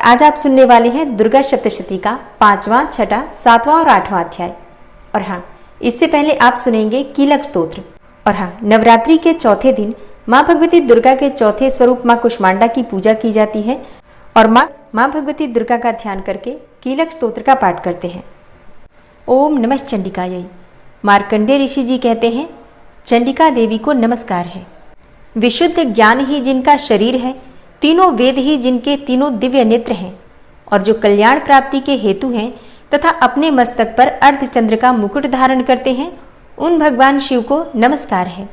आज आप सुनने वाले हैं दुर्गा सप्तशती का 5वां, 6वां, 7वां और 8वां अध्याय। और हाँ, इससे पहले आप सुनेंगे कीलक स्तोत्र। और हाँ, नवरात्रि के चौथे दिन माँ भगवती दुर्गा के चौथे स्वरूप माँ कुष्मांडा की पूजा की जाती है और माँ भगवती दुर्गा का ध्यान करके कीलक स्तोत्र का पाठ करते हैं। ओम नमः चंडिकायै। मार्कंडेय ऋषि जी कहते हैं, चंडिका देवी को नमस्कार है। विशुद्ध ज्ञान ही जिनका शरीर है, तीनों वेद ही जिनके तीनों दिव्य नेत्र हैं और जो कल्याण प्राप्ति के हेतु हैं तथा अपने मस्तक पर अर्धचंद्र का मुकुट धारण करते हैं, उन भगवान शिव को नमस्कार है।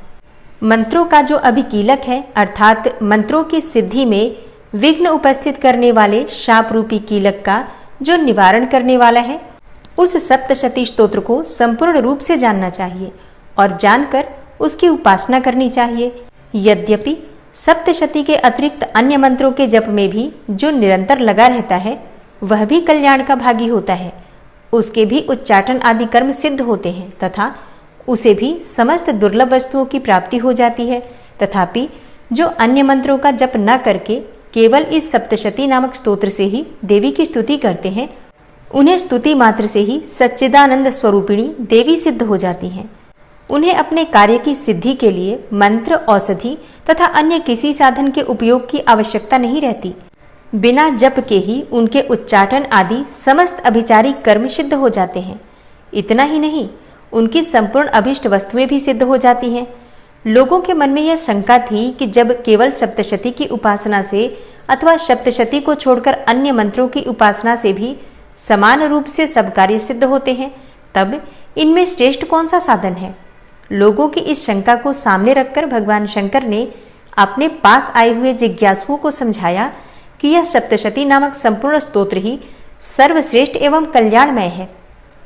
मंत्रों का जो अभिकीलक है, अर्थात मंत्रों की सिद्धि में विघ्न उपस्थित करने वाले शाप रूपी कीलक का जो निवारण करने वाला है, उस सप्तशती स्तोत्र को संपूर्ण रूप से जानना चाहिए और जानकर उसकी उपासना करनी चाहिए। यद्यपि सप्तशती के अतिरिक्त अन्य मंत्रों के जप में भी जो निरंतर लगा रहता है, वह भी कल्याण का भागी होता है। उसके भी उच्चाटन आदि कर्म सिद्ध होते हैं तथा उसे भी समस्त दुर्लभ वस्तुओं की प्राप्ति हो जाती है। तथापि जो अन्य मंत्रों का जप न करके केवल इस सप्तशती नामक स्तोत्र से ही देवी की स्तुति करते हैं, उन्हें स्तुति मात्र से ही सच्चिदानंद स्वरूपिणी देवी सिद्ध हो जाती हैं। उन्हें अपने कार्य की सिद्धि के लिए मंत्र, औषधि तथा अन्य किसी साधन के उपयोग की आवश्यकता नहीं रहती। बिना जप के ही उनके उच्चाटन आदि समस्त अभिचारिक कर्म सिद्ध हो जाते हैं। इतना ही नहीं, उनकी संपूर्ण अभिष्ट वस्तुएं भी सिद्ध हो जाती हैं। लोगों के मन में यह शंका थी कि जब केवल सप्तशती की उपासना से अथवा सप्तशती को छोड़कर अन्य मंत्रों की उपासना से भी समान रूप से सब कार्य सिद्ध होते हैं, तब इनमें श्रेष्ठ कौन सा साधन है? लोगों की इस शंका को सामने रखकर भगवान शंकर ने अपने पास आए हुए जिज्ञासुओं को समझाया कि यह सप्तशती नामक संपूर्ण स्तोत्र ही सर्वश्रेष्ठ एवं कल्याणमय है।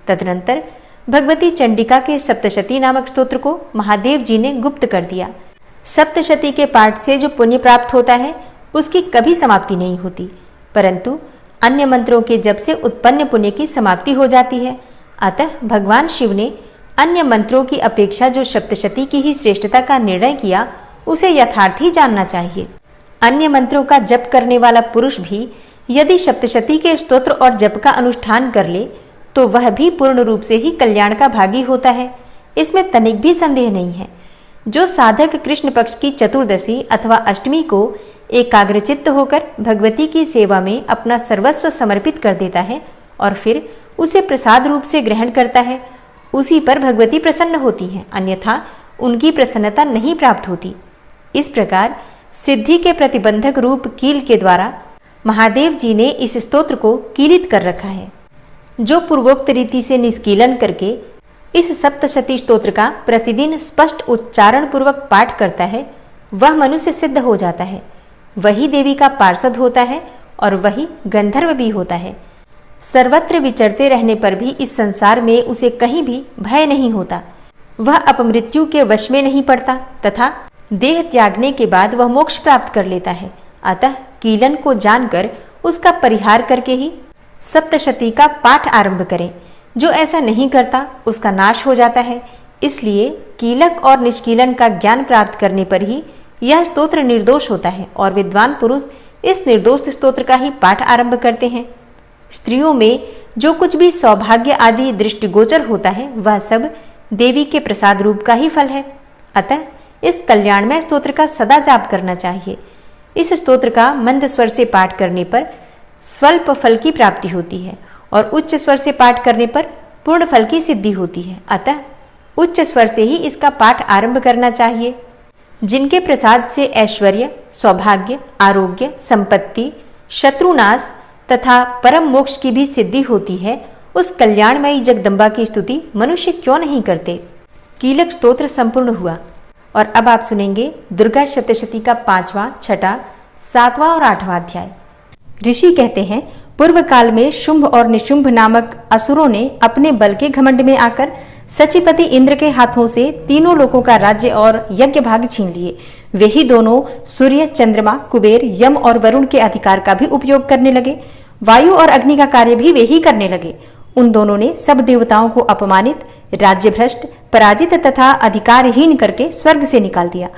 तदनंतर भगवती चंडिका के सप्तशती नामक स्तोत्र को महादेव जी ने गुप्त कर दिया। सप्तशती के पाठ से जो पुण्य प्राप्त होता है, उसकी कभी समाप्ति नहीं होती, परंतु अन्य मंत्रों के जप से उत्पन्न पुण्य की समाप्ति हो जाती है। अतः भगवान शिव ने अन्य मंत्रों की अपेक्षा जो सप्तशती की ही श्रेष्ठता का निर्णय किया, उसे यथार्थ ही जानना चाहिए। अन्य मंत्रों का जप करने वाला पुरुष भी यदि सप्तशती के स्तोत्र और जप का अनुष्ठान कर ले, तो वह भी पूर्ण रूप से ही कल्याण का भागी होता है। इसमें तनिक भी संदेह नहीं है। जो साधक कृष्ण पक्ष की चतुर्दशी अथवा अष्टमी को एकाग्रचित्त होकर भगवती की सेवा में अपना सर्वस्व समर्पित कर देता है और फिर उसे प्रसाद रूप से ग्रहण करता है, उसी पर भगवती प्रसन्न होती हैं, अन्यथा उनकी प्रसन्नता नहीं प्राप्त होती। इस प्रकार सिद्धि के प्रतिबंधक रूप कील के द्वारा महादेव जी ने इस स्तोत्र को कीलित कर रखा है। जो पूर्वोक्त रीति से निष्कीलन करके इस सप्तशती स्तोत्र का प्रतिदिन स्पष्ट उच्चारण पूर्वक पाठ करता है, वह मनुष्य सिद्ध हो जाता है। वही देवी का पार्षद होता है और वही गंधर्व भी होता है। सर्वत्र विचरते रहने पर भी इस संसार में उसे कहीं भी भय नहीं होता। वह अपमृत्यु के वश में नहीं पड़ता तथा देह त्यागने के बाद वह मोक्ष प्राप्त कर लेता है। अतः कीलन को जानकर उसका परिहार करके ही सप्तशती का पाठ आरंभ करें। जो ऐसा नहीं करता, उसका नाश हो जाता है। इसलिए कीलक और निष्कीलन का ज्ञान प्राप्त करने पर ही यह स्तोत्र निर्दोष होता है और विद्वान पुरुष इस निर्दोष स्तोत्र का ही पाठ आरंभ करते हैं। स्त्रियों में जो कुछ भी सौभाग्य आदि दृष्टिगोचर होता है, वह सब देवी के प्रसाद रूप का ही फल है। अतः इस कल्याणमय स्तोत्र का सदा जाप करना चाहिए। इस स्तोत्र का मंद स्वर से पाठ करने पर स्वल्प फल की प्राप्ति होती है और उच्च स्वर से पाठ करने पर पूर्ण फल की सिद्धि होती है। अतः उच्च स्वर से ही इसका पाठ आरंभ करना चाहिए। जिनके प्रसाद से ऐश्वर्य, सौभाग्य, आरोग्य, संपत्ति, शत्रुनाश तथा परम मोक्ष की भी सिद्धि होती है, उस कल्याणमयी जगदम्बा की स्तुति मनुष्य क्यों नहीं करते। कीलक स्तोत्र संपूर्ण हुआ और अब आप सुनेंगे दुर्गा सप्तशती का 5वां, 6वां, 7वां और 8वां अध्याय। ऋषि कहते हैं, पूर्व काल में शुंभ और निशुंभ नामक असुरों ने अपने बल के घमंड में आकर सचिपति इंद्र के हाथों से तीनों लोकों का राज्य और यज्ञ भाग छीन लिए। वे ही दोनों सूर्य, चंद्रमा, कुबेर, यम और वरुण के अधिकार का भी उपयोग करने लगे। वायु और अग्नि का कार्य भी वे ही करने लगे। उन दोनों ने सब देवताओं को अपमानित, राज्य भ्रष्ट, पराजित तथा अधिकारहीन करके स्वर्ग से निकाल दिया।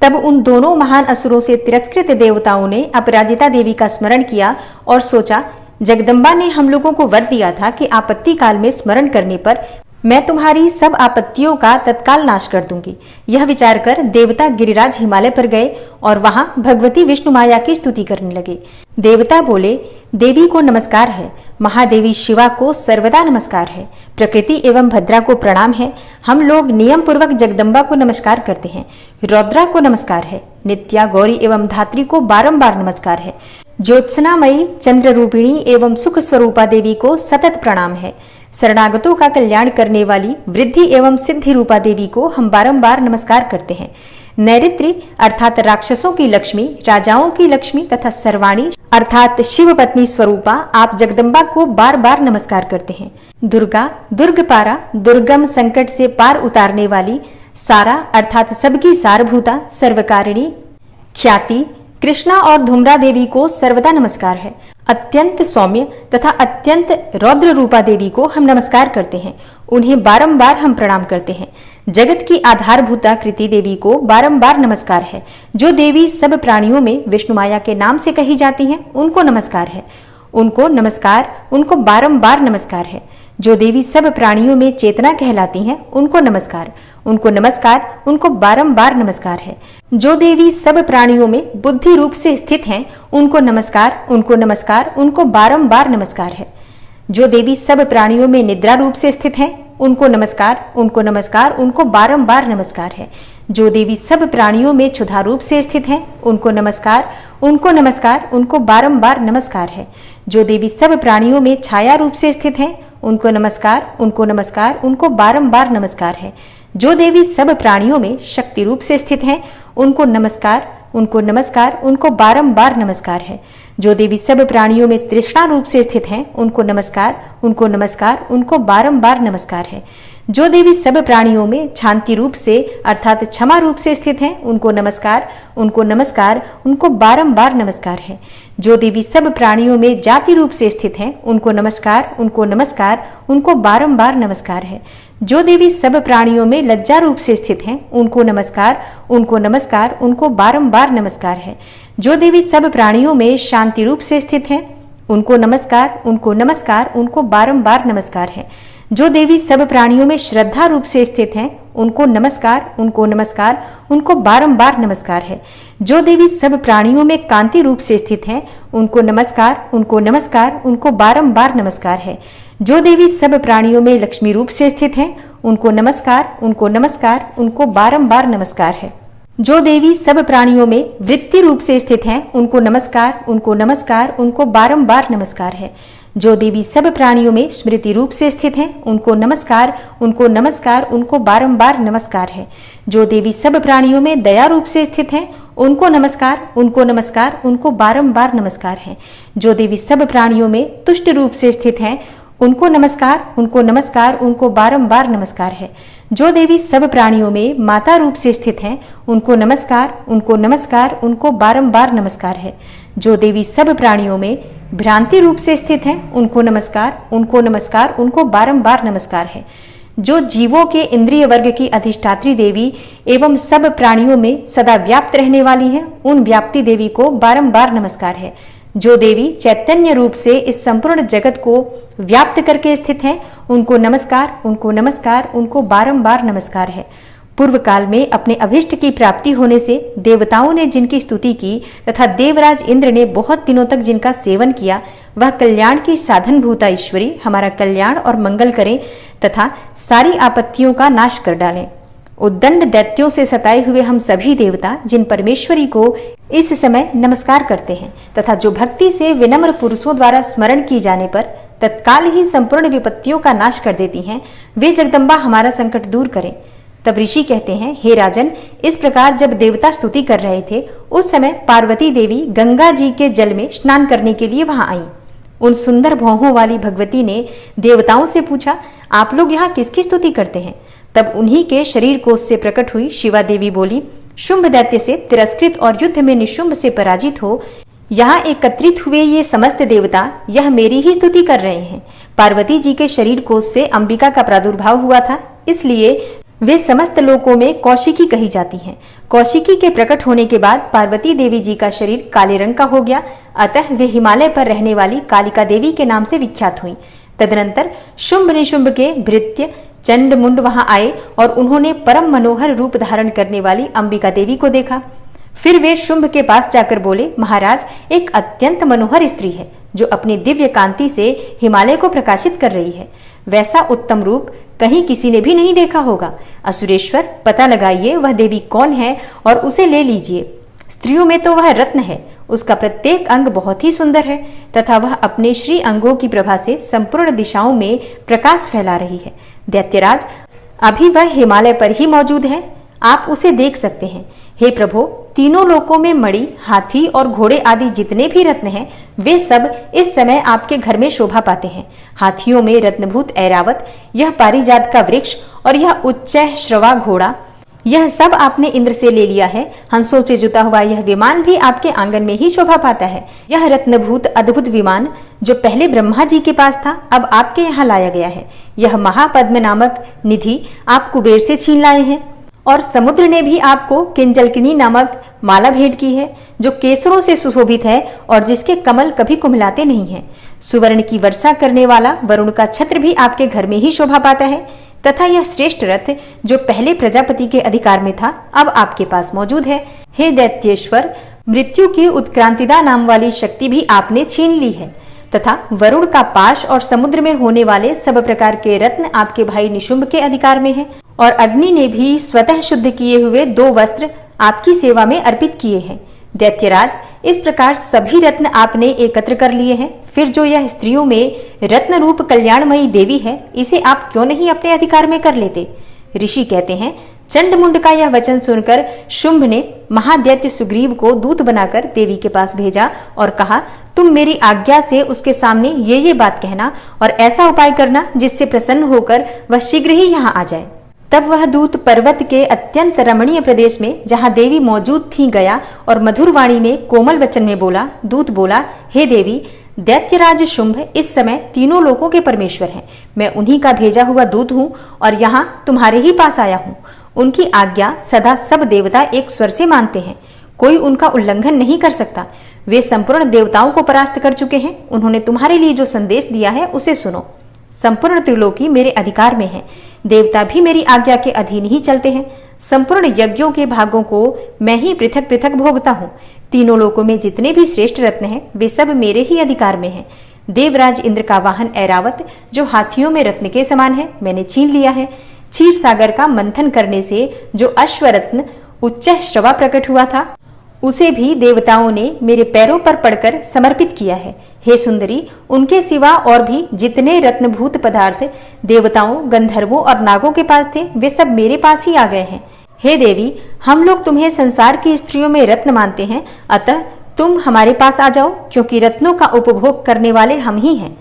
तब उन दोनों महान असुरों से तिरस्कृत देवताओं ने अपराजिता देवी का स्मरण किया और सोचा, जगदम्बा ने हम लोगों को वर दिया था कि आपत्ति काल में स्मरण करने पर मैं तुम्हारी सब आपत्तियों का तत्काल नाश कर दूंगी। यह विचार कर देवता गिरिराज हिमालय पर गए और वहां भगवती विष्णु माया की स्तुति करने लगे। देवता बोले, देवी को नमस्कार है, महादेवी शिवा को सर्वदा नमस्कार है, प्रकृति एवं भद्रा को प्रणाम है। हम लोग नियम पूर्वक जगदम्बा को नमस्कार करते हैं। रौद्रा को नमस्कार है, नित्या, गौरी एवं धात्री को बारंबार नमस्कार है। ज्योत्सनामयी, चंद्र रूपिणी एवं सुख स्वरूपा देवी को सतत प्रणाम है। शरणागतों का कल्याण करने वाली वृद्धि एवं सिद्धि रूपा देवी को हम बारंबार नमस्कार करते हैं। नैऋत्री अर्थात राक्षसों की लक्ष्मी, राजाओं की लक्ष्मी तथा सर्वाणी अर्थात शिव पत्नी स्वरूपा आप जगदम्बा को बार बार नमस्कार करते हैं। दुर्गा, दुर्गपारा, दुर्गम संकट से पार उतारने वाली, सारा अर्थात सबकी सारभूता, सर्वकारिणी, ख्याति, कृष्णा और धूम्रा देवी को सर्वदा नमस्कार है। अत्यंत सौम्य तथा अत्यंत रौद्र रूपा देवी को हम नमस्कार करते हैं। उन्हें बारंबार हम प्रणाम करते हैं। जगत की आधारभूता कृति देवी को बारंबार नमस्कार है। जो देवी सब प्राणियों में विष्णु माया के नाम से कही जाती हैं, उनको नमस्कार है। उनको नमस्कार, उनको बारंबार नमस्कार है। जो देवी सब प्राणियों में चेतना कहलाती हैं, उनको नमस्कार, उनको नमस्कार, उनको बारंबार नमस्कार है। जो देवी सब प्राणियों में बुद्धि रूप से स्थित हैं, उनको नमस्कार, उनको नमस्कार, उनको बारंबार नमस्कार है। जो देवी सब प्राणियों में निद्रा रूप से स्थित हैं, उनको नमस्कार, उनको नमस्कार, उनको बारंबार नमस्कार है। जो देवी सब प्राणियों में क्षुधा रूप से स्थित हैं, उनको नमस्कार, उनको नमस्कार, उनको बारंबार नमस्कार है। जो देवी सब प्राणियों में छाया रूप से स्थित हैं, उनको नमस्कार, उनको नमस्कार, उनको बारंबार नमस्कार है। जो देवी सब प्राणियों में शक्ति रूप से स्थित हैं, उनको नमस्कार, उनको नमस्कार, उनको बारंबार नमस्कार है। जो देवी सब प्राणियों में तृष्णा रूप से स्थित हैं, उनको नमस्कार, उनको नमस्कार, उनको बारंबार नमस्कार है। जो देवी सब प्राणियों में शांति रूप से अर्थात क्षमा रूप से स्थित हैं, उनको नमस्कार, उनको नमस्कार, उनको बारंबार नमस्कार है। जो देवी सब प्राणियों में जाति रूप से स्थित हैं, उनको नमस्कार, उनको नमस्कार, उनको बारंबार नमस्कार है। जो देवी सब प्राणियों में लज्जा रूप से स्थित हैं, उनको नमस्कार, उनको नमस्कार, उनको बारंबार नमस्कार है। जो देवी सब प्राणियों में शांति रूप से स्थित हैं, उनको नमस्कार, उनको नमस्कार, उनको बारंबार नमस्कार है। जो देवी सब प्राणियों में श्रद्धा रूप से स्थित हैं, उनको नमस्कार, उनको नमस्कार, उनको बारंबार नमस्कार है। जो देवी सब प्राणियों में कांति रूप से स्थित हैं, उनको नमस्कार, उनको नमस्कार, उनको बारंबार नमस्कार है। जो देवी सब प्राणियों में लक्ष्मी रूप से स्थित हैं, उनको नमस्कार, उनको नमस्कार, उनको बारंबार नमस्कार है। जो देवी सब प्राणियों में वृत्ति रूप से स्थित हैं, उनको नमस्कार, उनको नमस्कार, उनको बारंबार नमस्कार है। जो देवी सब प्राणियों में स्मृति रूप से स्थित हैं, उनको नमस्कार, उनको नमस्कार, उनको बारंबार नमस्कार है। जो देवी सब प्राणियों में दया रूप से स्थित हैं, उनको नमस्कार, उनको नमस्कार, उनको बारंबार नमस्कार है। जो देवी सब प्राणियों में तुष्ट रूप से स्थित हैं, उनको नमस्कार, उनको नमस्कार, उनको बारंबार नमस्कार है। जो देवी सब प्राणियों में माता रूप से स्थित हैं, उनको नमस्कार, उनको नमस्कार, उनको बारंबार नमस्कार है। जो देवी सब प्राणियों में भ्रांति रूप से स्थित हैं, उनको नमस्कार, उनको नमस्कार, उनको बारंबार नमस्कार है। जो जीवों के इंद्रिय वर्ग की अधिष्ठात्री देवी एवं सब प्राणियों में सदा व्याप्त रहने वाली हैं, उन व्याप्ति देवी को बारंबार नमस्कार है। जो देवी चैतन्य रूप से इस संपूर्ण जगत को व्याप्त करके स्थित हैं, उनको नमस्कार, उनको नमस्कार, उनको बारंबार नमस्कार है। पूर्व काल में अपने अभिष्ट की प्राप्ति होने से देवताओं ने जिनकी स्तुति की तथा देवराज इंद्र ने बहुत दिनों तक जिनका सेवन किया, वह कल्याण की साधन भूता ईश्वरी हमारा कल्याण और मंगल करें तथा सारी आपत्तियों का नाश कर डालें। उद्दंड दैत्यों से सताए हुए हम सभी देवता जिन परमेश्वरी को इस समय नमस्कार करते हैं तथा जो भक्ति से विनम्र पुरुषों द्वारा स्मरण किए जाने पर तत्काल ही संपूर्ण विपत्तियों का नाश कर देती हैं, वे जगदम्बा हमारा संकट दूर करें। तब ऋषि कहते हैं, हे राजन, इस प्रकार जब देवता स्तुति कर रहे थे, उस समय पार्वती देवी गंगा जी के जल में स्नान करने के लिए वहां आई। उन सुंदर भौहों वाली भगवती ने देवताओं से पूछा, आप लोग यहाँ किसकी स्तुति करते हैं? तब उन्हीं के शरीर कोश से प्रकट हुई शिवा देवी बोली, शुंभ दैत्य से तिरस्कृत और युद्ध में निशुंभ से पराजित हो यहाँ एकत्रित हुए ये समस्त देवता यह मेरी ही स्तुति कर रहे हैं। पार्वती जी के शरीर कोश से अंबिका का प्रादुर्भाव हुआ था, इसलिए वे समस्त लोकों में कौशिकी कही जाती हैं। कौशिकी के प्रकट होने के बाद पार्वती देवी जी का शरीर काले रंग का हो गया, अतः वे हिमालय पर रहने वाली कालिका देवी के नाम से विख्यात हुई। तदनंतर शुंभ निशुंभ के भृत्य चंड मुंड वहां आए और उन्होंने परम मनोहर रूप धारण करने वाली अंबिका देवी को देखा। फिर वे शुंभ के पास जाकर बोले, महाराज, एक अत्यंत मनोहर स्त्री है जो अपनी दिव्य कांति से हिमालय को प्रकाशित कर रही है। वैसा उत्तम रूप कहीं किसी ने भी नहीं देखा होगा। असुरेश्वर, पता लगाइए वह देवी कौन है और उसे ले लीजिए। स्त्रियों में तो वह रत्न है, उसका प्रत्येक अंग बहुत ही सुंदर है तथा वह अपने श्री अंगों की प्रभा से संपूर्ण दिशाओं में प्रकाश फैला रही है। दैत्यराज, अभी वह हिमालय पर ही मौजूद है, आप उसे देख सकते हैं। हे प्रभो, तीनों लोकों में मणि, हाथी और घोड़े आदि जितने भी रत्न हैं, वे सब इस समय आपके घर में शोभा पाते हैं। हाथियों में रत्नभूत ऐरावत, यह पारिजात का वृक्ष और यह उच्च श्रवा घोड़ा, यह सब आपने इंद्र से ले लिया है। हंसों से जुता हुआ यह विमान भी आपके आंगन में ही शोभा पाता है। यह रत्नभूत अद्भुत विमान जो पहले ब्रह्मा जी के पास था, अब आपके यहाँ लाया गया है। यह महापद्म नामक निधि आप कुबेर से छीन लाए हैं और समुद्र ने भी आपको किंजलकिनी नामक माला भेंट की है जो केसरों से सुशोभित है और जिसके कमल कभी कुम्हलाते नहीं हैं। सुवर्ण की वर्षा करने वाला वरुण का छत्र भी आपके घर में ही शोभा पाता है तथा यह श्रेष्ठ रथ जो पहले प्रजापति के अधिकार में था, अब आपके पास मौजूद है। हे दैत्येश्वर, मृत्यु की उत्क्रांतिदा नाम वाली शक्ति भी आपने छीन ली है तथा वरुण का पाश और समुद्र में होने वाले सब प्रकार के रत्न आपके भाई निशुंभ के अधिकार में है और अग्नि ने भी स्वतः शुद्ध किए हुए 2 वस्त्र आपकी सेवा में अर्पित किए हैं। दैत्यराज, इस प्रकार सभी रत्न आपने एकत्र कर लिए हैं, फिर जो यह स्त्रियों में रत्न रूप कल्याणमयी देवी है, इसे आप क्यों नहीं अपने अधिकार में कर लेते? ऋषि कहते हैं, चंडमुंड का यह वचन सुनकर शुंभ ने महादैत्य सुग्रीव को दूत बनाकर देवी के पास भेजा और कहा, तुम मेरी आज्ञा से उसके सामने ये बात कहना और ऐसा उपाय करना जिससे प्रसन्न होकर वह शीघ्र ही यहाँ आ जाए। तब वह दूत पर्वत के अत्यंत रमणीय प्रदेश में जहाँ देवी मौजूद थी गया और मधुर वाणी में कोमल वचन में बोला। दूत बोला, हे देवी, दैत्यराज शुंभ इस समय तीनों लोकों के परमेश्वर हैं। मैं उन्हीं का भेजा हुआ दूत हूँ और यहाँ तुम्हारे ही पास आया हूँ। उनकी आज्ञा सदा सब देवता एक स्वर से मानते हैं, कोई उनका उल्लंघन नहीं कर सकता। वे संपूर्ण देवताओं को परास्त कर चुके हैं। उन्होंने तुम्हारे लिए जो संदेश दिया है उसे सुनो। संपूर्ण त्रिलोकी मेरे अधिकार में है, देवता भी मेरी आज्ञा के अधीन ही चलते हैं। संपूर्ण यज्ञों के भागों को मैं ही पृथक पृथक भोगता हूँ। तीनों लोकों में जितने भी श्रेष्ठ रत्न हैं, वे सब मेरे ही अधिकार में हैं। देवराज इंद्र का वाहन ऐरावत जो हाथियों में रत्न के समान है, मैंने छीन लिया है। क्षीर सागर का मंथन करने से जो अश्वरत्न उच्च श्रवा प्रकट हुआ था, उसे भी देवताओं ने मेरे पैरों पर पड़कर समर्पित किया है। हे सुंदरी, उनके सिवा और भी जितने रत्नभूत पदार्थ देवताओं, गंधर्वों और नागों के पास थे, वे सब मेरे पास ही आ गए हैं। हे देवी, हम लोग तुम्हें संसार की स्त्रियों में रत्न मानते हैं, अतः तुम हमारे पास आ जाओ, क्योंकि रत्नों का उपभोग करने वाले हम ही हैं।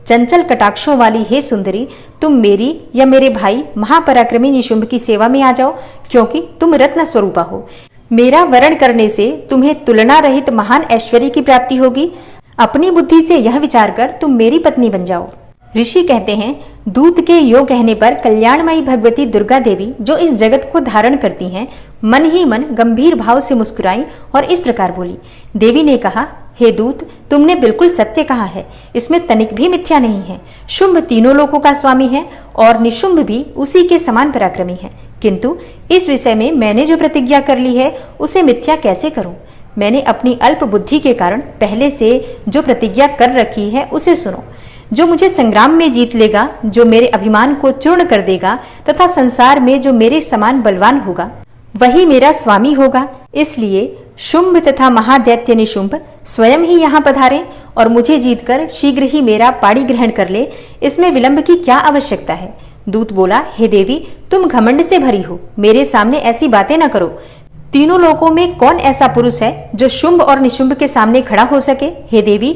चंचल कटाक्षों वाली हे सुंदरी, तुम मेरी या मेरे भाई महापराक्रमी निशुंभ की सेवा में आ जाओ, क्योंकि तुम रत्न स्वरूपा हो। मेरा वरण करने से तुम्हें तुलना रहित महान ऐश्वर्य की प्राप्ति होगी। अपनी बुद्धि से यह विचार कर तुम मेरी पत्नी बन जाओ। ऋषि कहते हैं, दूत के यो कहने पर कल्याणमयी भगवती दुर्गा देवी जो इस जगत को धारण करती हैं, मन ही मन गंभीर भाव से मुस्कुराई और इस प्रकार बोली। देवी ने कहा, हे दूत, तुमने बिल्कुल सत्य कहा है, इसमें तनिक भी मिथ्या नहीं है। शुंभ तीनों लोकों का स्वामी है और निशुंभ भी उसी के समान पराक्रमी है, किंतु इस विषय में मैंने जो प्रतिज्ञा कर ली है उसे मिथ्या कैसे करूं? मैंने अपनी अल्प बुद्धि के कारण पहले से जो प्रतिज्ञा कर रखी है उसे सुनो। जो मुझे संग्राम में जीत लेगा, जो मेरे अभिमान को चूर्ण कर देगा तथा संसार में जो मेरे समान बलवान होगा, वही मेरा स्वामी होगा। इसलिए शुंभ तथा महादैत्य निशुंभ स्वयं ही यहाँ पधारे और मुझे जीतकर शीघ्र ही मेरा पाणी ग्रहण कर ले। इसमें विलंब की क्या आवश्यकता है? दूत बोला, हे देवी, तुम घमंड से भरी हो, मेरे सामने ऐसी बातें न करो। तीनों लोकों में कौन ऐसा पुरुष है जो शुंभ और निशुंभ के सामने खड़ा हो सके? हे देवी,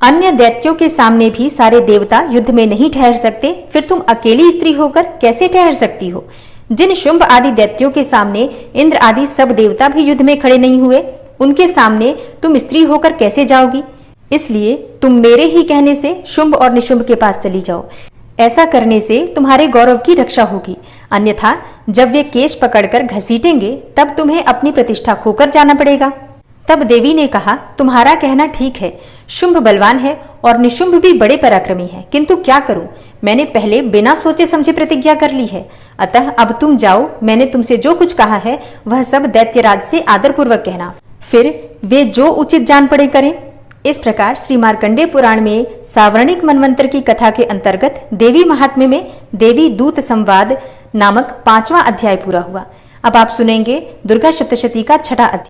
अन्य दैत्यों के सामने भी सारे देवता युद्ध में नहीं ठहर सकते, फिर तुम अकेली स्त्री होकर कैसे ठहर सकती हो? जिन शुंभ आदि दैत्यों के सामने इंद्र आदि सब देवता भी युद्ध में खड़े नहीं हुए, उनके सामने तुम स्त्री होकर कैसे जाओगी? इसलिए तुम मेरे ही कहने से शुंभ और निशुंभ के पास चली जाओ। ऐसा करने से तुम्हारे गौरव की रक्षा होगी, अन्यथा जब वे केश पकड़कर घसीटेंगे तब तुम्हें अपनी प्रतिष्ठा खोकर जाना पड़ेगा। तब देवी ने कहा, तुम्हारा कहना ठीक है, शुंभ बलवान है और निशुंभ भी बड़े पराक्रमी है, किंतु क्या करूं, मैंने पहले बिना सोचे समझे प्रतिज्ञा कर ली है। अतः अब तुम जाओ, मैंने तुमसे जो कुछ कहा है वह सब दैत्यराज से आदरपूर्वक कहना, फिर वे जो उचित जान पड़े करें। इस प्रकार श्री मार्कंडेय पुराण में सावर्णिक मनवंतर की कथा के अंतर्गत देवी महात्म्य में देवी दूत संवाद नामक 5वां अध्याय पूरा हुआ। अब आप सुनेंगे दुर्गा सप्तशती का 6वां अध्याय।